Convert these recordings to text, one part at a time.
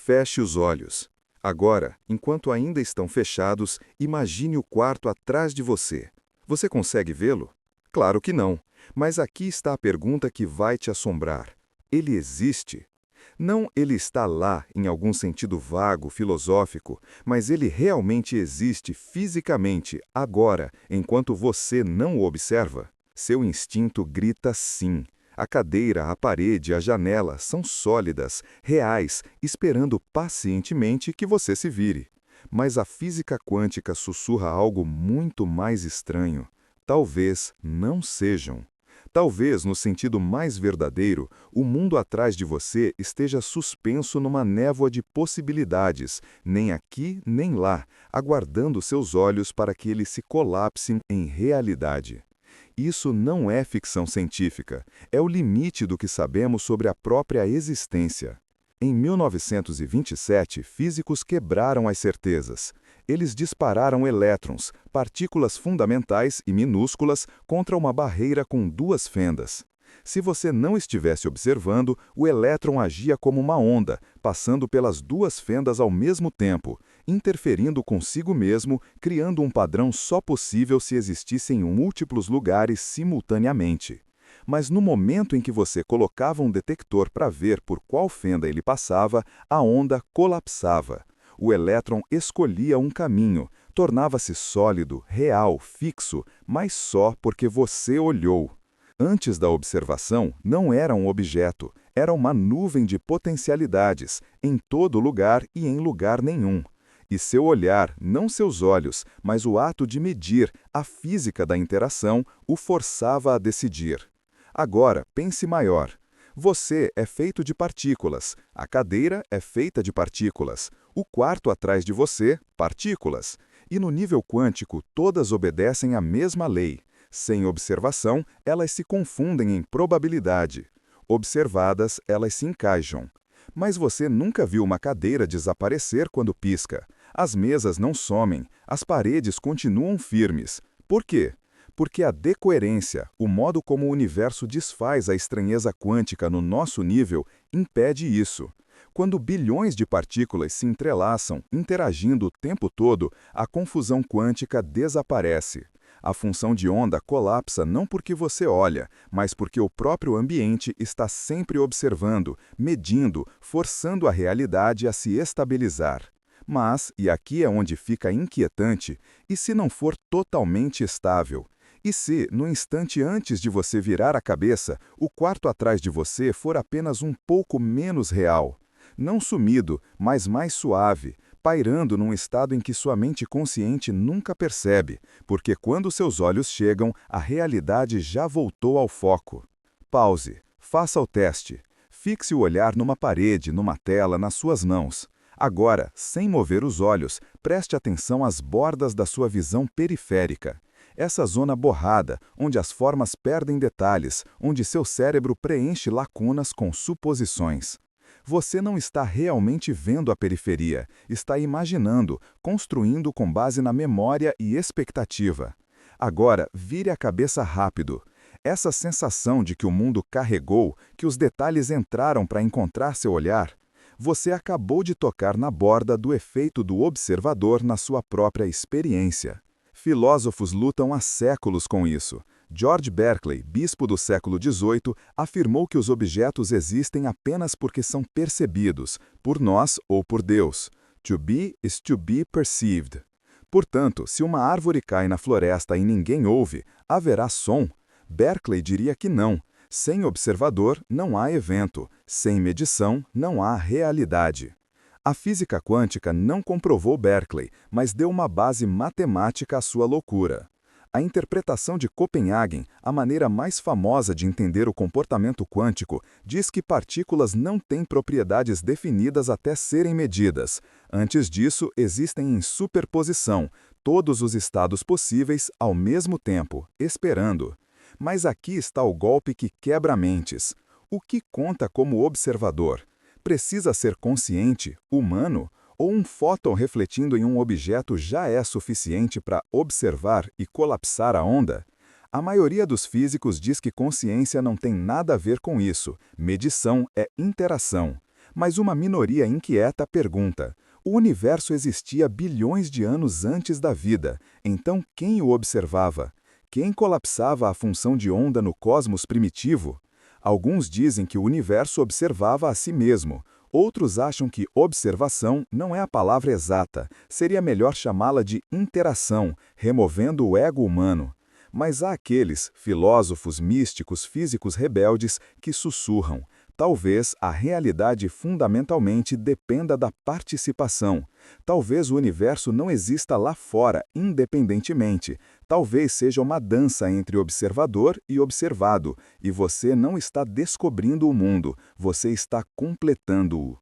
Feche os olhos. Agora, enquanto ainda estão fechados, imagine o quarto atrás de você. Você consegue vê-lo? Claro que não, mas aqui está a pergunta que vai te assombrar. Ele existe? Não ele está lá em algum sentido vago, filosófico, mas ele realmente existe fisicamente, agora, enquanto você não o observa? Seu instinto grita sim. A cadeira, a parede, a janela são sólidas, reais, esperando pacientemente que você se vire. Mas a física quântica sussurra algo muito mais estranho. Talvez não sejam. Talvez, no sentido mais verdadeiro, o mundo atrás de você esteja suspenso numa névoa de possibilidades, nem aqui nem lá, aguardando seus olhos para que eles se colapsem em realidade. Isso não é ficção científica, é o limite do que sabemos sobre a própria existência. Em 1927, físicos quebraram as certezas. Eles dispararam elétrons, partículas fundamentais e minúsculas, contra uma barreira com duas fendas. Se você não estivesse observando, o elétron agia como uma onda, passando pelas duas fendas ao mesmo tempo, interferindo consigo mesmo, criando um padrão só possível se existissem em múltiplos lugares simultaneamente. Mas no momento em que você colocava um detector para ver por qual fenda ele passava, a onda colapsava. O elétron escolhia um caminho, tornava-se sólido, real, fixo, mas só porque você olhou. Antes da observação, não era um objeto, era uma nuvem de potencialidades, em todo lugar e em lugar nenhum. E seu olhar, não seus olhos, mas o ato de medir, a física da interação, o forçava a decidir. Agora, pense maior. Você é feito de partículas, a cadeira é feita de partículas, o quarto atrás de você, partículas. E no nível quântico, todas obedecem à mesma lei. Sem observação, elas se confundem em probabilidade. Observadas, elas se encaixam. Mas você nunca viu uma cadeira desaparecer quando pisca. As mesas não somem, as paredes continuam firmes. Por quê? Porque a decoerência, o modo como o universo desfaz a estranheza quântica no nosso nível, impede isso. Quando bilhões de partículas se entrelaçam, interagindo o tempo todo, a confusão quântica desaparece. A função de onda colapsa não porque você olha, mas porque o próprio ambiente está sempre observando, medindo, forçando a realidade a se estabilizar. Mas, e aqui é onde fica inquietante, e se não for totalmente estável? E se, no instante antes de você virar a cabeça, o quarto atrás de você for apenas um pouco menos real? Não sumido, mas mais suave, pairando num estado em que sua mente consciente nunca percebe, porque quando seus olhos chegam, a realidade já voltou ao foco. Pause, faça o teste. Fixe o olhar numa parede, numa tela, nas suas mãos. Agora, sem mover os olhos, preste atenção às bordas da sua visão periférica. Essa zona borrada, onde as formas perdem detalhes, onde seu cérebro preenche lacunas com suposições. Você não está realmente vendo a periferia, está imaginando, construindo com base na memória e expectativa. Agora, vire a cabeça rápido. Essa sensação de que o mundo carregou, que os detalhes entraram para encontrar seu olhar, você acabou de tocar na borda do efeito do observador na sua própria experiência. Filósofos lutam há séculos com isso. George Berkeley, bispo do século XVIII, afirmou que os objetos existem apenas porque são percebidos, por nós ou por Deus. To be is to be perceived. Portanto, se uma árvore cai na floresta e ninguém ouve, haverá som? Berkeley diria que não. Sem observador, não há evento. Sem medição, não há realidade. A física quântica não comprovou Berkeley, mas deu uma base matemática à sua loucura. A interpretação de Copenhagen, a maneira mais famosa de entender o comportamento quântico, diz que partículas não têm propriedades definidas até serem medidas. Antes disso, existem em superposição, todos os estados possíveis ao mesmo tempo, esperando. Mas aqui está o golpe que quebra mentes. O que conta como observador? Precisa ser consciente, humano? Ou um fóton refletindo em um objeto já é suficiente para observar e colapsar a onda? A maioria dos físicos diz que consciência não tem nada a ver com isso, medição é interação. Mas uma minoria inquieta pergunta: o universo existia bilhões de anos antes da vida, então quem o observava? Quem colapsava a função de onda no cosmos primitivo? Alguns dizem que o universo observava a si mesmo. Outros acham que observação não é a palavra exata, seria melhor chamá-la de interação, removendo o ego humano. Mas há aqueles, filósofos, místicos, físicos rebeldes, que sussurram: talvez a realidade fundamentalmente dependa da participação. Talvez o universo não exista lá fora, independentemente. Talvez seja uma dança entre observador e observado, e você não está descobrindo o mundo, você está completando-o.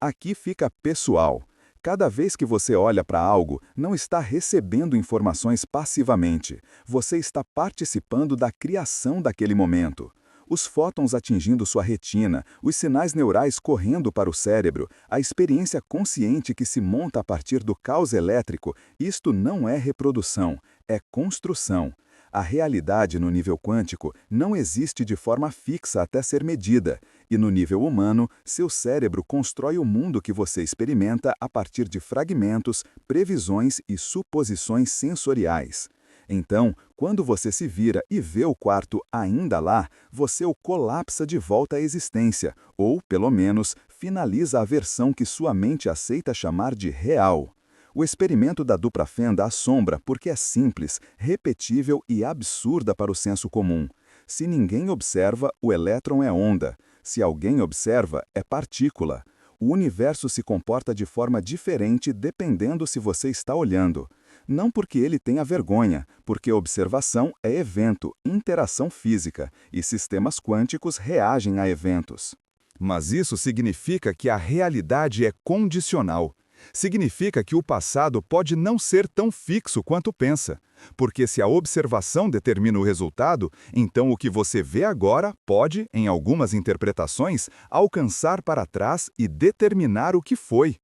Aqui fica pessoal. Cada vez que você olha para algo, não está recebendo informações passivamente. Você está participando da criação daquele momento. Os fótons atingindo sua retina, os sinais neurais correndo para o cérebro, a experiência consciente que se monta a partir do caos elétrico, isto não é reprodução, é construção. A realidade no nível quântico não existe de forma fixa até ser medida, e no nível humano, seu cérebro constrói o mundo que você experimenta a partir de fragmentos, previsões e suposições sensoriais. Então, quando você se vira e vê o quarto ainda lá, você o colapsa de volta à existência, ou, pelo menos, finaliza a versão que sua mente aceita chamar de real. O experimento da dupla fenda assombra porque é simples, repetível e absurda para o senso comum. Se ninguém observa, o elétron é onda. Se alguém observa, é partícula. O universo se comporta de forma diferente dependendo se você está olhando. Não porque ele tenha vergonha, porque observação é evento, interação física, e sistemas quânticos reagem a eventos. Mas isso significa que a realidade é condicional. Significa que o passado pode não ser tão fixo quanto pensa, porque se a observação determina o resultado, então o que você vê agora pode, em algumas interpretações, alcançar para trás e determinar o que foi.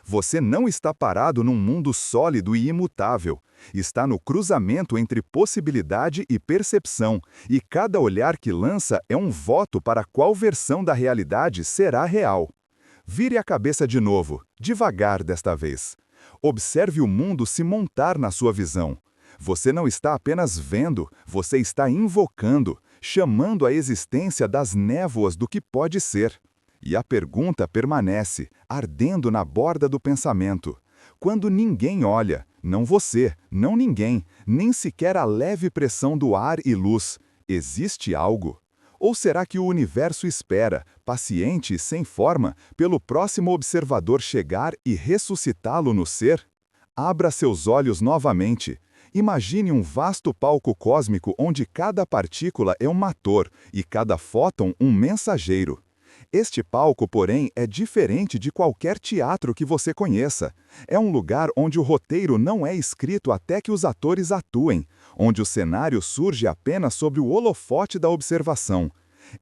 Você não está parado num mundo sólido e imutável. Está no cruzamento entre possibilidade e percepção, e cada olhar que lança é um voto para qual versão da realidade será real. Vire a cabeça de novo, devagar desta vez. Observe o mundo se montar na sua visão. Você não está apenas vendo, você está invocando, chamando a existência das névoas do que pode ser. E a pergunta permanece, ardendo na borda do pensamento. Quando ninguém olha, não você, não ninguém, nem sequer a leve pressão do ar e luz, existe algo? Ou será que o universo espera, paciente e sem forma, pelo próximo observador chegar e ressuscitá-lo no ser? Abra seus olhos novamente. Imagine um vasto palco cósmico onde cada partícula é um ator e cada fóton um mensageiro. Este palco, porém, é diferente de qualquer teatro que você conheça. É um lugar onde o roteiro não é escrito até que os atores atuem, onde o cenário surge apenas sob o holofote da observação.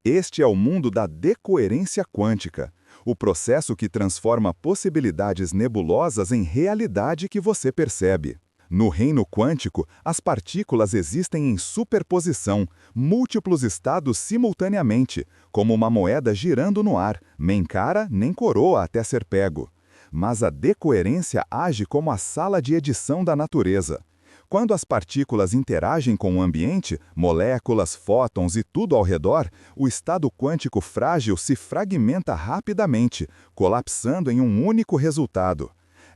Este é o mundo da decoerência quântica, o processo que transforma possibilidades nebulosas em realidade que você percebe. No reino quântico, as partículas existem em superposição, múltiplos estados simultaneamente, como uma moeda girando no ar, nem cara nem coroa até ser pego. Mas a decoerência age como a sala de edição da natureza. Quando as partículas interagem com o ambiente, moléculas, fótons e tudo ao redor, o estado quântico frágil se fragmenta rapidamente, colapsando em um único resultado.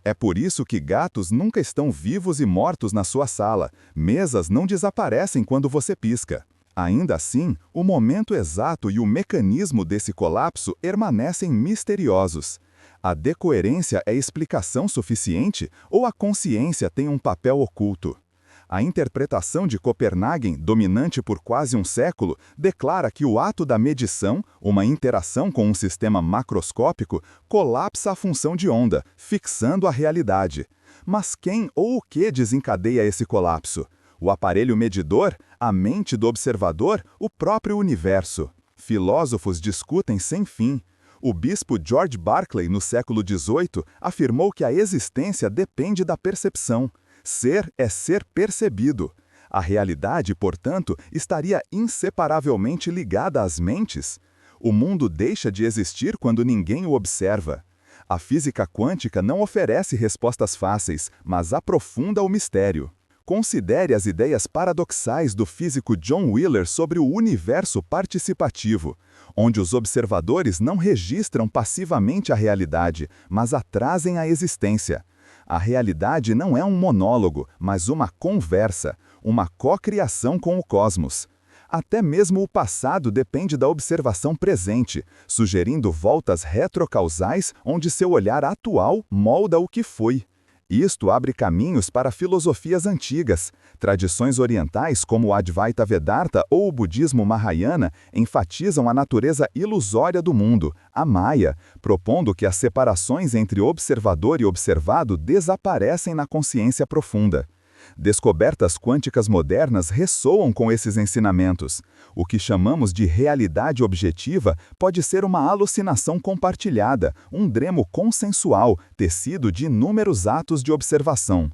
É por isso que gatos nunca estão vivos e mortos na sua sala, mesas não desaparecem quando você pisca. Ainda assim, o momento exato e o mecanismo desse colapso permanecem misteriosos. A decoerência é explicação suficiente ou a consciência tem um papel oculto? A interpretação de Copenhagen, dominante por quase um século, declara que o ato da medição, uma interação com um sistema macroscópico, colapsa a função de onda, fixando a realidade. Mas quem ou o que desencadeia esse colapso? O aparelho medidor? A mente do observador? O próprio universo? Filósofos discutem sem fim. O bispo George Berkeley, no século XVIII, afirmou que a existência depende da percepção. Ser é ser percebido. A realidade, portanto, estaria inseparavelmente ligada às mentes? O mundo deixa de existir quando ninguém o observa. A física quântica não oferece respostas fáceis, mas aprofunda o mistério. Considere as ideias paradoxais do físico John Wheeler sobre o universo participativo, onde os observadores não registram passivamente a realidade, mas a trazem à existência. A realidade não é um monólogo, mas uma conversa, uma cocriação com o cosmos. Até mesmo o passado depende da observação presente, sugerindo voltas retrocausais onde seu olhar atual molda o que foi. Isto abre caminhos para filosofias antigas. Tradições orientais como o Advaita Vedanta ou o budismo Mahayana enfatizam a natureza ilusória do mundo, a Maya, propondo que as separações entre observador e observado desaparecem na consciência profunda. Descobertas quânticas modernas ressoam com esses ensinamentos. O que chamamos de realidade objetiva pode ser uma alucinação compartilhada, um dremo consensual, tecido de inúmeros atos de observação.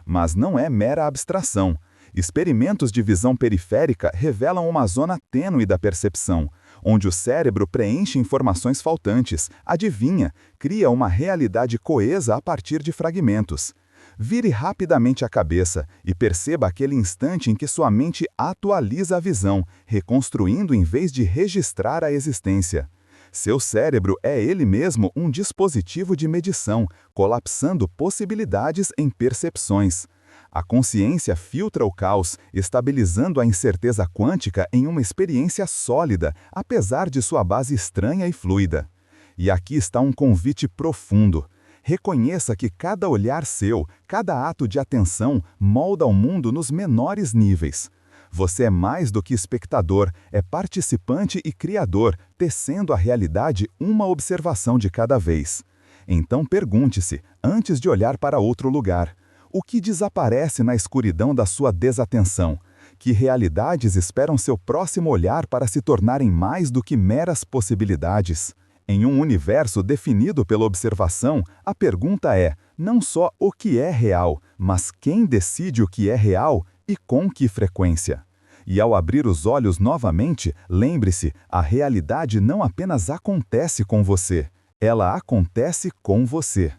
Mas não é mera abstração. Experimentos de visão periférica revelam uma zona tênue da percepção, onde o cérebro preenche informações faltantes, adivinha, cria uma realidade coesa a partir de fragmentos. Vire rapidamente a cabeça e perceba aquele instante em que sua mente atualiza a visão, reconstruindo em vez de registrar a existência. Seu cérebro é ele mesmo um dispositivo de medição, colapsando possibilidades em percepções. A consciência filtra o caos, estabilizando a incerteza quântica em uma experiência sólida, apesar de sua base estranha e fluida. E aqui está um convite profundo. Reconheça que cada olhar seu, cada ato de atenção, molda o mundo nos menores níveis. Você é mais do que espectador, é participante e criador, tecendo a realidade uma observação de cada vez. Então pergunte-se, antes de olhar para outro lugar, o que desaparece na escuridão da sua desatenção? Que realidades esperam seu próximo olhar para se tornarem mais do que meras possibilidades? Em um universo definido pela observação, a pergunta é, não só o que é real, mas quem decide o que é real e com que frequência. E ao abrir os olhos novamente, lembre-se, a realidade não apenas acontece com você, ela acontece com você.